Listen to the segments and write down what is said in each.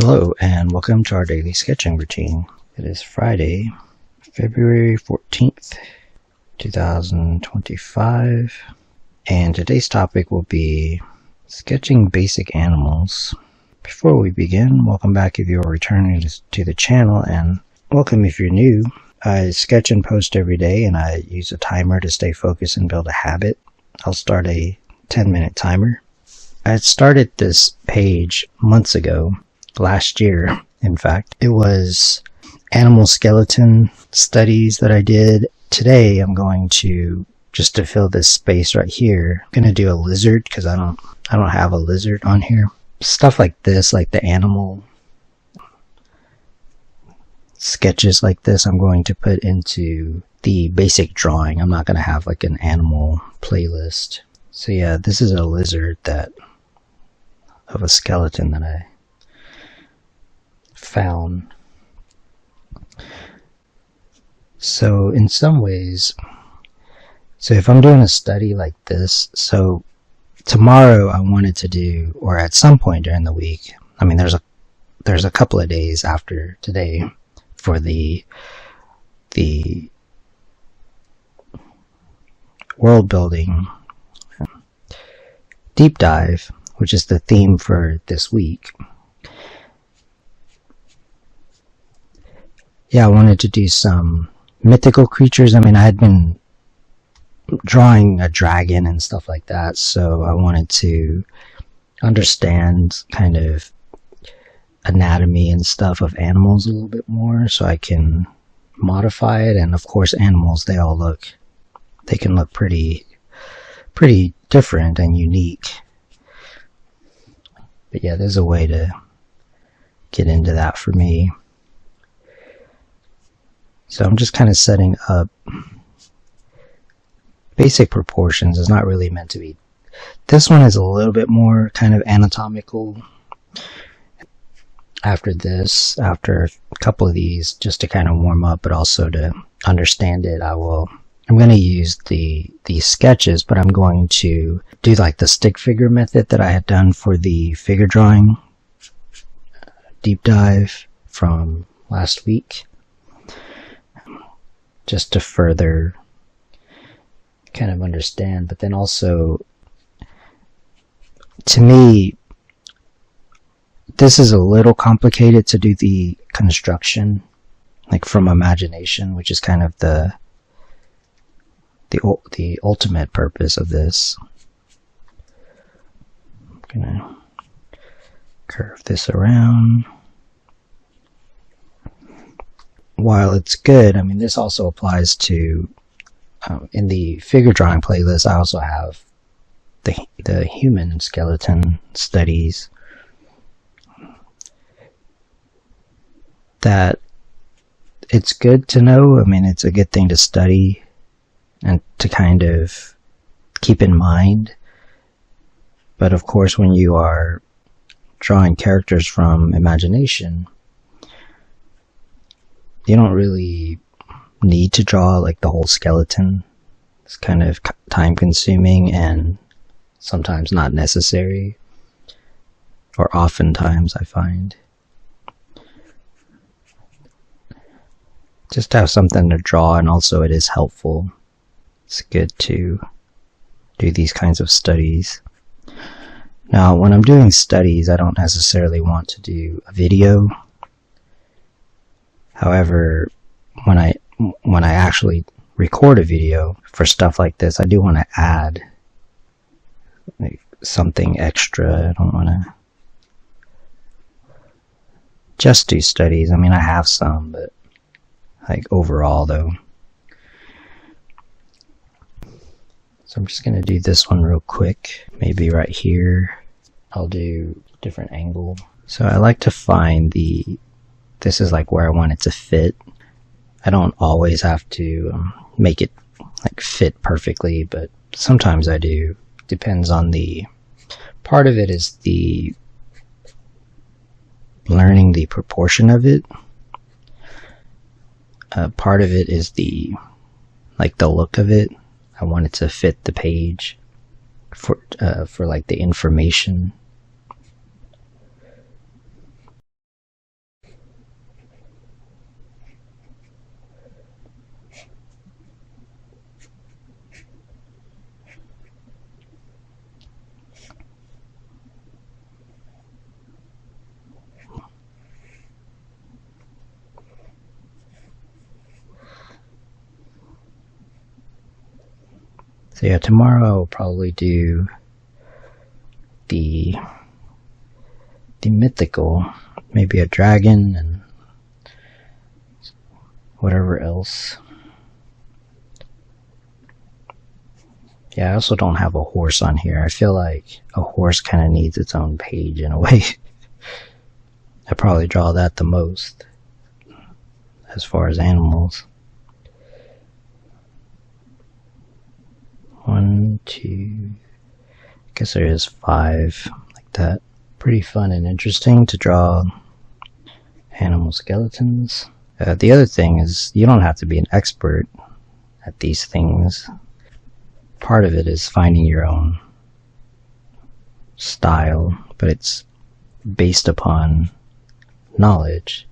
Hello and welcome to our daily sketching routine. It is Friday, February 14th, 2025, and today's topic will be sketching basic animals. Before we begin, welcome back if you are returning to the channel, and welcome if you're new. I sketch and post every day, and I use a timer to stay focused and build a habit. I'll start a 10-minute timer. I had started this page months ago. Last year, in fact. It was animal skeleton studies that I did. Today I'm going to, just to fill this space right here, I'm going to do a lizard because I don't have a lizard on here. Stuff like this, like the animal sketches like this, I'm going to put into the basic drawing. I'm not going to have like an animal playlist. So yeah, this is a lizard of a skeleton that I found. So in some ways, so if I'm doing a study like this, so tomorrow I wanted to do, or at some point during the week, I mean there's a couple of days after today for the world building deep dive, which is the theme for this week. Yeah, I wanted to do some mythical creatures. I mean, I had been drawing a dragon and stuff like that, so I wanted to understand kind of anatomy and stuff of animals a little bit more so I can modify it. And of course, animals, they can look pretty different and unique. But yeah, there's a way to get into that for me. So I'm just kind of setting up basic proportions. It's not really meant to be. This one is a little bit more kind of anatomical. After a couple of these, just to kind of warm up, but also to understand it, I'm going to use these sketches, but I'm going to do like the stick figure method that I had done for the figure drawing deep dive from last week, just to further kind of understand. But then also, to me, this is a little complicated to do the construction, like from imagination, which is kind of the ultimate purpose of this. I'm gonna curve this around. While it's good, I mean, this also applies to, in the figure drawing playlist, I also have the human skeleton studies that it's good to know. I mean, it's a good thing to study and to kind of keep in mind. But of course, when you are drawing characters from imagination, you don't really need to draw like the whole skeleton. It's kind of time consuming and sometimes not necessary, or oftentimes I find. Just to have something to draw, and also it is helpful. It's good to do these kinds of studies. Now, when I'm doing studies, I don't necessarily want to do a video. However, when I actually record a video for stuff like this, I do want to add like something extra. I don't want to just do studies. I mean, I have some, but like overall though. So I'm just going to do this one real quick. Maybe right here. I'll do a different angle. So I like to find this is like where I want it to fit. I don't always have to make it like fit perfectly, but sometimes I do. Depends on part of it is the learning the proportion of it. Part of it is the look of it. I want it to fit the page for like the information. So yeah, tomorrow I'll probably do the mythical, maybe a dragon and whatever else. Yeah, I also don't have a horse on here. I feel like a horse kind of needs its own page in a way. I probably draw that the most as far as animals. 1, 2, I guess there is 5 like that. Pretty fun and interesting to draw animal skeletons. The other thing is you don't have to be an expert at these things. Part of it is finding your own style, but it's based upon knowledge.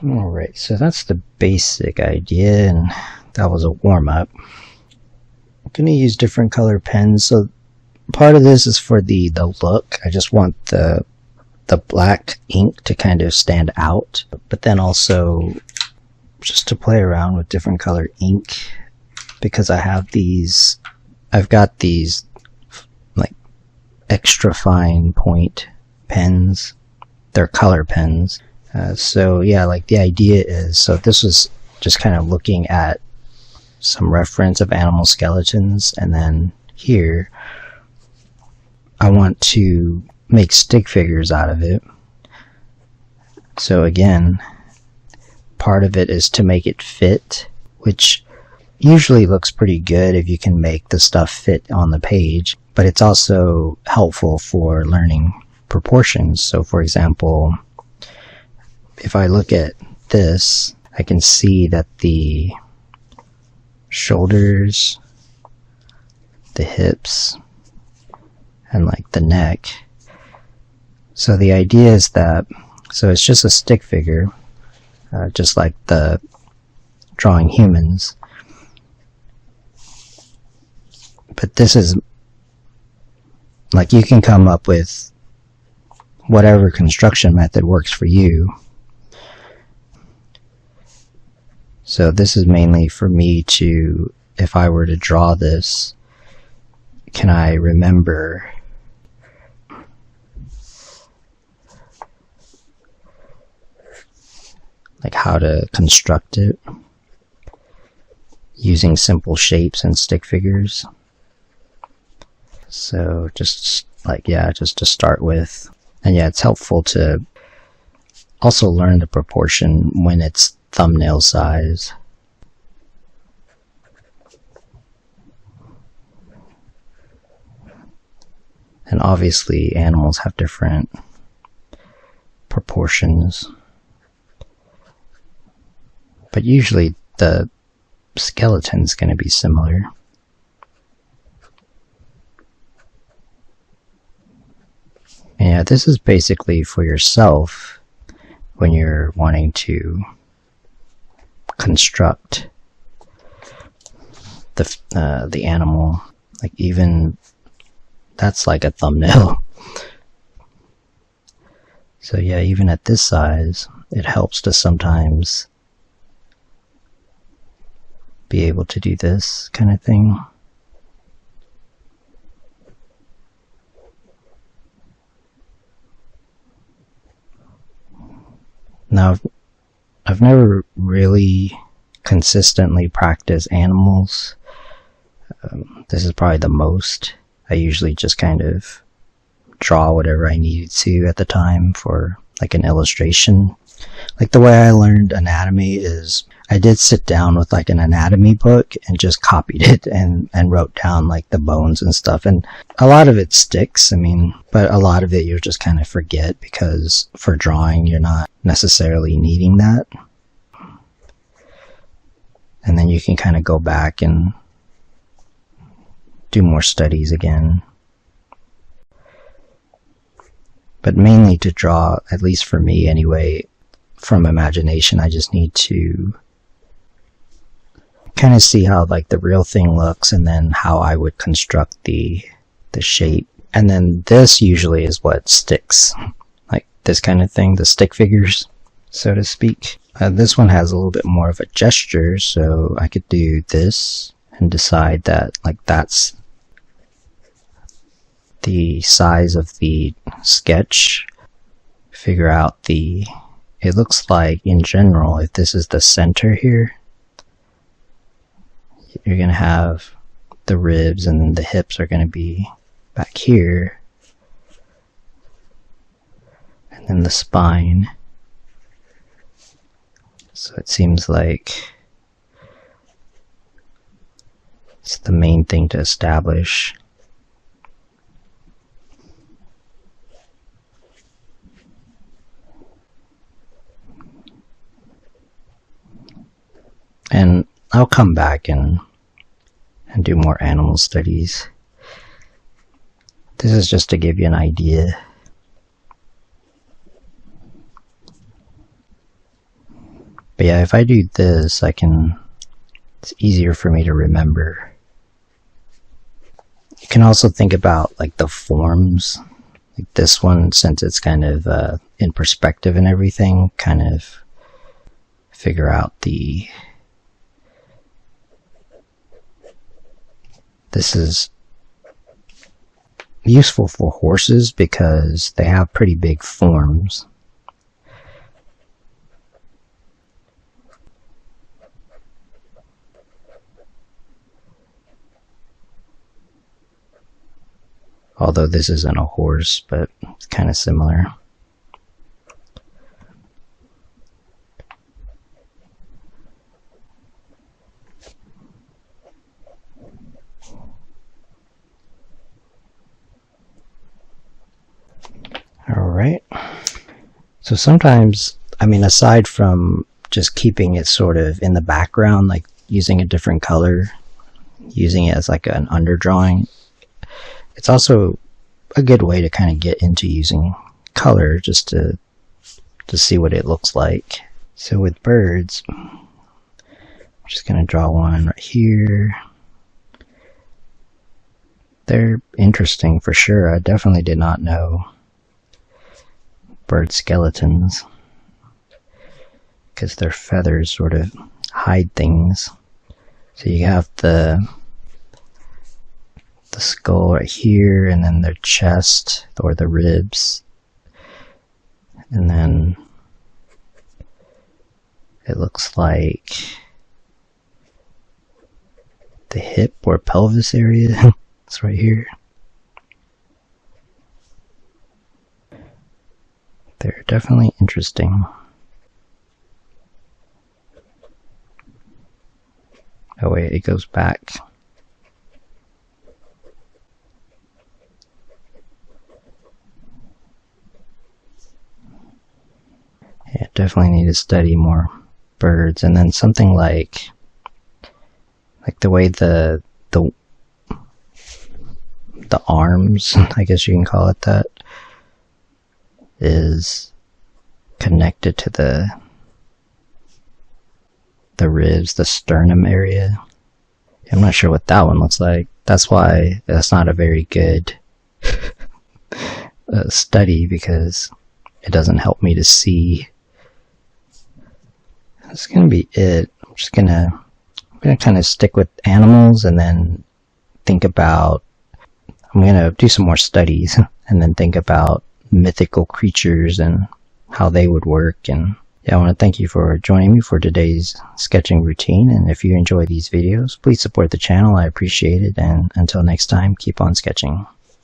Alright, so that's the basic idea, and that was a warm-up. I'm going to use different color pens, so part of this is for the look. I just want the black ink to kind of stand out, but then also just to play around with different color ink, because I've got these like extra fine point pens. They're color pens. So yeah, like the idea is, so this was just kind of looking at some reference of animal skeletons, and then here I want to make stick figures out of it. So again, part of it is to make it fit, which usually looks pretty good if you can make the stuff fit on the page, but it's also helpful for learning proportions. So for example, if I look at this, I can see that the shoulders, the hips, and like the neck. So the idea is that, so it's just a stick figure, just like the drawing humans. But this is, like, you can come up with whatever construction method works for you. So this is mainly for me to, if I were to draw this, can I remember like how to construct it using simple shapes and stick figures. So just like, yeah, just to start with. And yeah, it's helpful to also learn the proportion when it's thumbnail size. And obviously animals have different proportions, but usually the skeleton's going to be similar. And yeah, this is basically for yourself when you're wanting to construct the animal. Like, even that's like a thumbnail. So yeah, even at this size, it helps to sometimes be able to do this kind of thing. Now, I've never really consistently practiced animals. This is probably the most. I usually just kind of draw whatever I needed to at the time for like an illustration. Like the way I learned anatomy is I did sit down with like an anatomy book and just copied it and wrote down like the bones and stuff. And a lot of it sticks, I mean, but a lot of it you'll just kind of forget because for drawing you're not necessarily needing that. And then you can kind of go back and do more studies again. But mainly to draw, at least for me anyway, from imagination, I just need to kind of see how like the real thing looks and then how I would construct the shape. And then this usually is what sticks, like this kind of thing, the stick figures. so to speak. This one has a little bit more of a gesture, so I could do this and decide that like that's the size of the sketch. Figure out it looks like in general, if this is the center here, you're going to have the ribs and then the hips are going to be back here, and then the spine. So it seems like it's the main thing to establish. And I'll come back and do more animal studies. This is just to give you an idea. But yeah, if I do this, it's easier for me to remember. You can also think about like the forms. Like this one, since it's kind of in perspective and everything, kind of figure out this is useful for horses because they have pretty big forms. Although this isn't a horse, but it's kind of similar. Alright, so sometimes, I mean, aside from just keeping it sort of in the background, like using a different color, using it as like an underdrawing, it's also a good way to kind of get into using color just to see what it looks like. So with birds, I'm just going to draw one right here. They're interesting for sure. I definitely did not know bird skeletons because their feathers sort of hide things. So you have the skull right here, and then their chest or the ribs, and then it looks like the hip or pelvis area. It's right here. They're definitely interesting. Oh wait, it goes back. Yeah, definitely need to study more birds. And then something like the way the arms, I guess you can call it that, is connected to the ribs, the sternum area. I'm not sure what that one looks like. That's why that's not a very good study, because it doesn't help me to see. That's gonna be it. I'm gonna kind of stick with animals, and then think about, I'm gonna do some more studies and then think about mythical creatures and how they would work. And yeah, I want to thank you for joining me for today's sketching routine, and if you enjoy these videos, please support the channel. I appreciate it, and until next time, keep on sketching.